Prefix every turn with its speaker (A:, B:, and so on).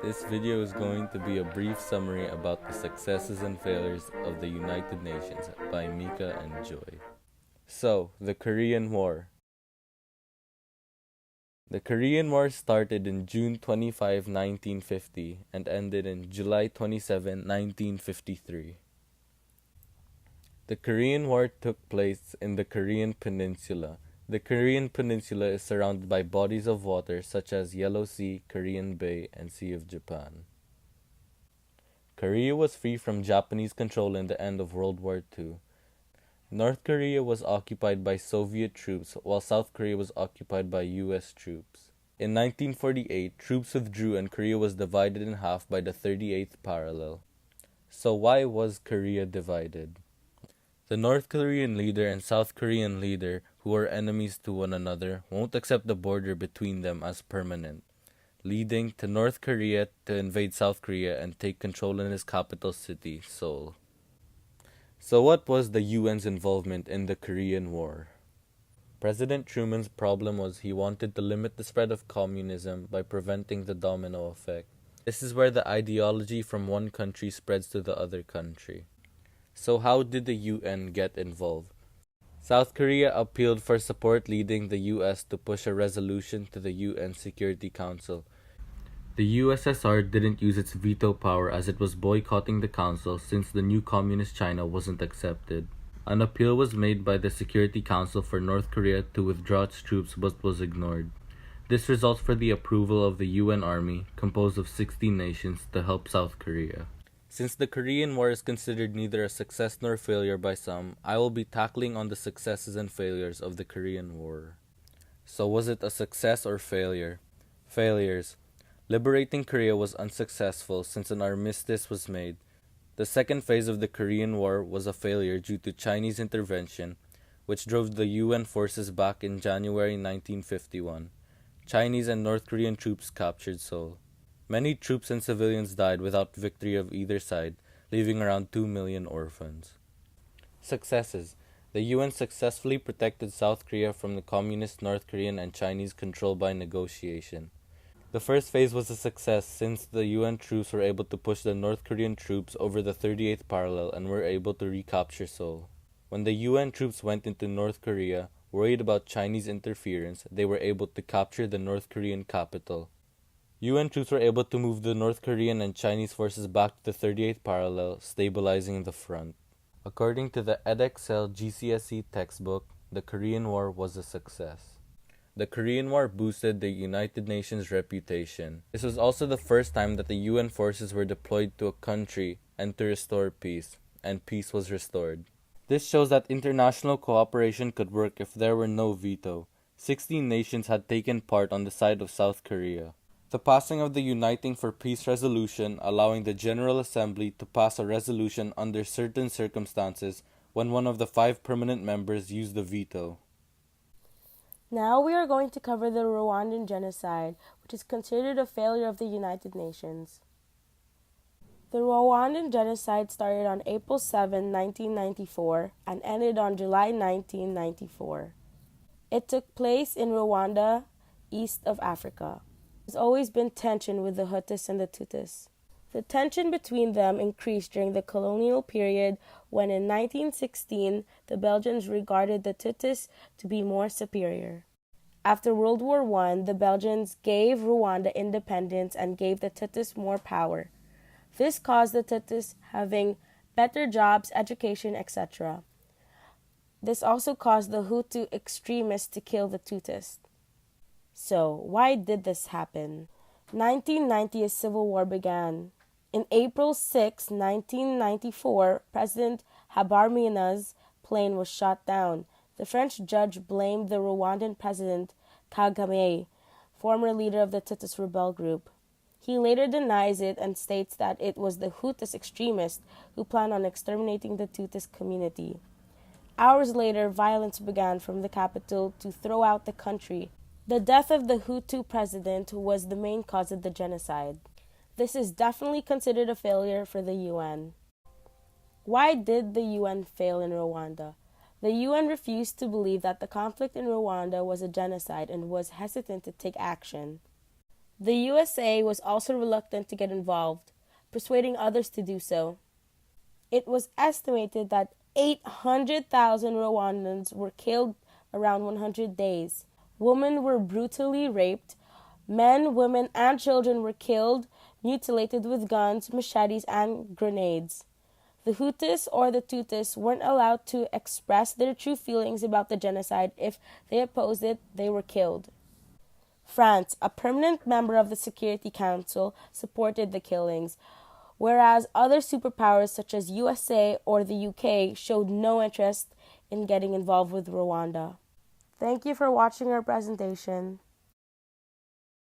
A: This video is going to be a brief summary about the successes and failures of the United Nations by Mika and Joy. So, the Korean War. The Korean War started in June 25, 1950 and ended in July 27, 1953. The Korean War took place in the Korean Peninsula. The Korean Peninsula is surrounded by bodies of water such as Yellow Sea, Korean Bay, and Sea of Japan. Korea was free from Japanese control in the end of World War II. North Korea was occupied by Soviet troops, while South Korea was occupied by US troops. In 1948, troops withdrew and Korea was divided in half by the 38th parallel. So why was Korea divided? The North Korean leader and South Korean leader, who are enemies to one another, won't accept the border between them as permanent, leading to North Korea to invade South Korea and take control in its capital city, Seoul. So what was the UN's involvement in the Korean War? President Truman's problem was he wanted to limit the spread of communism by preventing the domino effect. This is where the ideology from one country spreads to the other country. So how did the UN get involved? South Korea appealed for support, leading the US to push a resolution to the UN Security Council. The USSR didn't use its veto power as it was boycotting the council since the new communist China wasn't accepted. An appeal was made by the Security Council for North Korea to withdraw its troops but was ignored. This results for the approval of the UN Army, composed of 16 nations, to help South Korea. Since the Korean War is considered neither a success nor failure by some, I will be tackling on the successes and failures of the Korean War. So was it a success or failure? Failures. Liberating Korea was unsuccessful since an armistice was made. The second phase of the Korean War was a failure due to Chinese intervention, which drove the UN forces back in January 1951. Chinese and North Korean troops captured Seoul. Many troops and civilians died without victory of either side, leaving around 2 million orphans. Successes. The UN successfully protected South Korea from the communist North Korean and Chinese control by negotiation. The first phase was a success since the UN troops were able to push the North Korean troops over the 38th parallel and were able to recapture Seoul. When the UN troops went into North Korea, worried about Chinese interference, they were able to capture the North Korean capital. UN troops were able to move the North Korean and Chinese forces back to the 38th parallel, stabilizing the front. According to the edXL GCSE textbook, the Korean War was a success. The Korean War boosted the United Nations' reputation. This was also the first time that the UN forces were deployed to a country and to restore peace, and peace was restored. This shows that international cooperation could work if there were no veto. 16 nations had taken part on the side of South Korea. The passing of the Uniting for Peace resolution, allowing the General Assembly to pass a resolution under certain circumstances when one of the 5 permanent members used the veto.
B: Now we are going to cover the Rwandan genocide, which is considered a failure of the United Nations. The Rwandan genocide started on April 7, 1994 and ended on July 1994. It took place in Rwanda, east of Africa. There's always been tension with the Hutus and the Tutsis. The tension between them increased during the colonial period when in 1916 the Belgians regarded the Tutsis to be more superior. After World War I, the Belgians gave Rwanda independence and gave the Tutsis more power. This caused the Tutsis having better jobs, education, etc. This also caused the Hutu extremists to kill the Tutsis. So, why did this happen? 1990, a civil war began. In April 6, 1994, President Habyarimana's plane was shot down. The French judge blamed the Rwandan president Kagame, former leader of the Tutsis rebel group. He later denies it and states that it was the Hutus extremists who planned on exterminating the Tutsis community. Hours later, violence began from the capital to throw out the country. The death of the Hutu president was the main cause of the genocide. This is definitely considered a failure for the UN. Why did the UN fail in Rwanda? The UN refused to believe that the conflict in Rwanda was a genocide and was hesitant to take action. The USA was also reluctant to get involved, persuading others to do so. It was estimated that 800,000 Rwandans were killed around 100 days. Women were brutally raped. Men, women, and children were killed, mutilated with guns, machetes, and grenades. The Hutus or the Tutsis weren't allowed to express their true feelings about the genocide. If they opposed it, they were killed. France, a permanent member of the Security Council, supported the killings, whereas other superpowers such as USA or the UK showed no interest in getting involved with Rwanda. Thank you for watching our presentation.